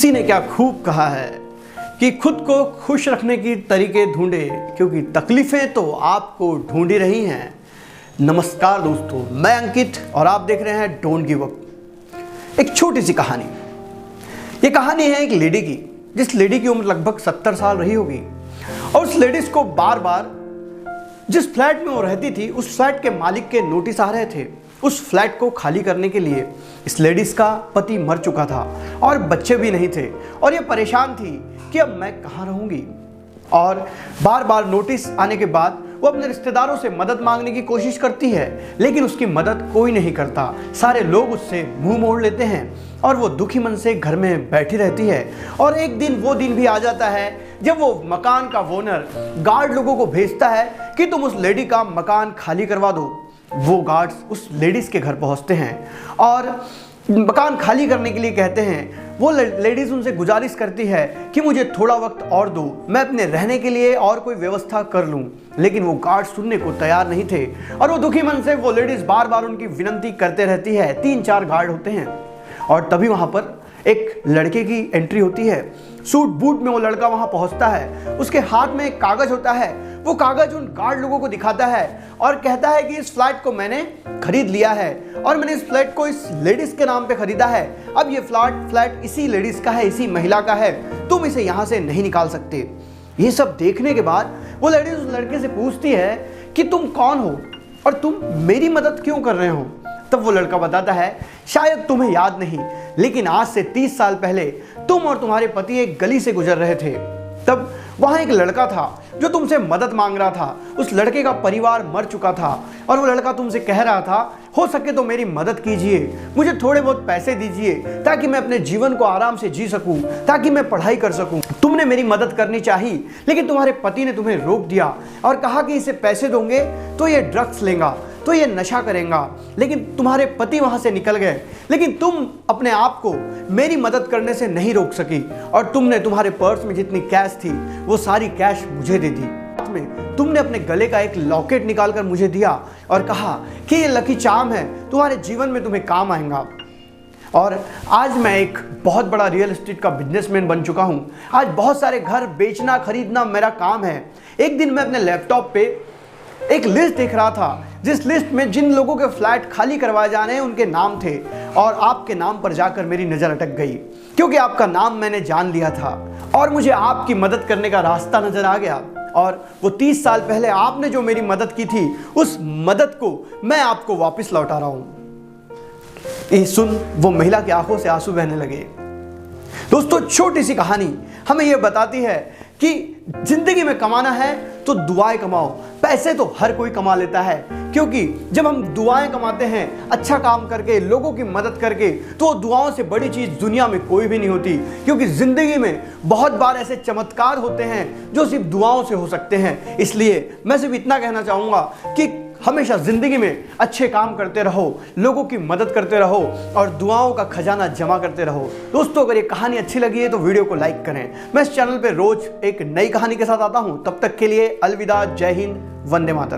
किसी ने क्या खूब कहा है कि खुद को खुश रखने की तरीके ढूंढे, क्योंकि तकलीफें तो आपको ढूंढ ही रही हैं। नमस्कार दोस्तों, मैं अंकित और आप देख रहे हैं डोंट गिव अप। एक छोटी सी कहानी। ये कहानी है एक लेडी की, जिस लेडी की उम्र लगभग 70 साल रही होगी। और उस लेडीज को बार बार जिस फ्लैट में वो रहती थी, उस फ्लैट के मालिक के नोटिस आ रहे थे उस फ्लैट को खाली करने के लिए। इस लेडीज का पति मर चुका था और बच्चे भी नहीं थे, और ये परेशान थी कि अब मैं कहाँ रहूंगी। और बार बार नोटिस आने के बाद वो अपने रिश्तेदारों से मदद मांगने की कोशिश करती है, लेकिन उसकी मदद कोई नहीं करता। सारे लोग उससे मुंह मोड़ लेते हैं और वो दुखी मन से घर में बैठी रहती है। और एक दिन वो दिन भी आ जाता है जब वो मकान का ओनर गार्ड लोगों को भेजता है कि तुम उस लेडी का मकान खाली करवा दो। वो गार्ड्स उस लेडीज के घर पहुंचते हैं और मकान खाली करने के लिए कहते हैं। वो लेडीज उनसे गुजारिश करती है कि मुझे थोड़ा वक्त और दो, मैं अपने रहने के लिए और कोई व्यवस्था कर लूं। लेकिन वो गार्ड सुनने को तैयार नहीं थे और वो दुखी मन से वो लेडीज बार बार उनकी विनती करते रहती है। 3-4 गार्ड होते हैं और तभी वहां पर एक लड़के की एंट्री होती है। सूट बूट में वो लड़का वहां पहुंचता है। उसके हाथ में एक कागज होता है। वो कागज उन गार्ड लोगों को दिखाता है और कहता है कि इस फ्लैट को मैंने खरीद लिया है और मैंने इस फ्लैट को इस लेडीज के नाम पे खरीदा है। अब ये फ्लैट इसी लेडीज का है, इसी महिला का है, तुम इसे यहां से नहीं निकाल सकते। ये सब देखने के बाद वो लेडीज उस लड़के से पूछती है कि तुम कौन हो और तुम मेरी मदद क्यों कर रहे हो। तब वो लड़का बताता है, शायद तुम्हें याद नहीं, लेकिन आज से 30 साल पहले तुम और तुम्हारे पति एक गली से गुजर रहे थे। तब वहां एक लड़का था जो तुमसे मदद मांग रहा था। उस लड़के का परिवार मर चुका था और वो लड़का तुमसे कह रहा था, हो सके तो मेरी मदद कीजिए, मुझे थोड़े बहुत पैसे दीजिए ताकि मैं अपने जीवन को आराम से जी सकूं, ताकि मैं पढ़ाई कर सकूं। तुमने मेरी मदद करनी चाहिए, लेकिन तुम्हारे पति ने तुम्हें रोक दिया और कहा कि इसे पैसे दोगे तो ये ड्रग्स लेगा, तो ये नशा करेगा। लेकिन तुम्हारे पति वहां से निकल गए, लेकिन तुम अपने आप को मेरी मदद करने से नहीं रोक सकी और तुमने तुम्हारे पर्स में जितनी कैश थी वो सारी कैश मुझे दे दी। साथ में तुमने अपने गले का एक लॉकेट निकालकर मुझे दिया और कहा कि ये लकी चार्म है, तुम्हारे जीवन में तुम्हें काम आएगा। और आज मैं एक बहुत बड़ा रियल एस्टेट का बिजनेसमैन बन चुका हूं। आज बहुत सारे घर बेचना खरीदना मेरा काम है। एक दिन मैं अपने लैपटॉप पे एक लिस्ट देख रहा था, जिस लिस्ट में जिन लोगों के फ्लैट खाली करवाए जाने हैं उनके नाम थे, और आपके नाम पर जाकर मेरी नज़र अटक गई, क्योंकि आपका नाम मैंने जान लिया था और मुझे आपकी मदद करने का रास्ता नजर आ गया। और वो 30 साल पहले आपने जो मेरी मदद की थी, उस मदद को मैं आपको वापस लौटा रहा हूं। ये सुन वो महिला की आंखों से आंसू बहने लगे। दोस्तों, छोटी सी कहानी हमें यह बताती है कि जिंदगी में कमाना है तो दुआएं कमाओ। पैसे तो हर कोई कमा लेता है, क्योंकि जब हम दुआएं कमाते हैं अच्छा काम करके, लोगों की मदद करके, तो दुआओं से बड़ी चीज दुनिया में कोई भी नहीं होती। क्योंकि जिंदगी में बहुत बार ऐसे चमत्कार होते हैं जो सिर्फ दुआओं से हो सकते हैं। इसलिए मैं सिर्फ इतना कहना चाहूंगा कि हमेशा जिंदगी में अच्छे काम करते रहो, लोगों की मदद करते रहो और दुआओं का खजाना जमा करते रहो। दोस्तों, अगर ये कहानी अच्छी लगी है तो वीडियो को लाइक करें। मैं इस चैनल पे रोज एक नई कहानी के साथ आता हूं। तब तक के लिए अलविदा, जय हिंद, वंदे मातरम।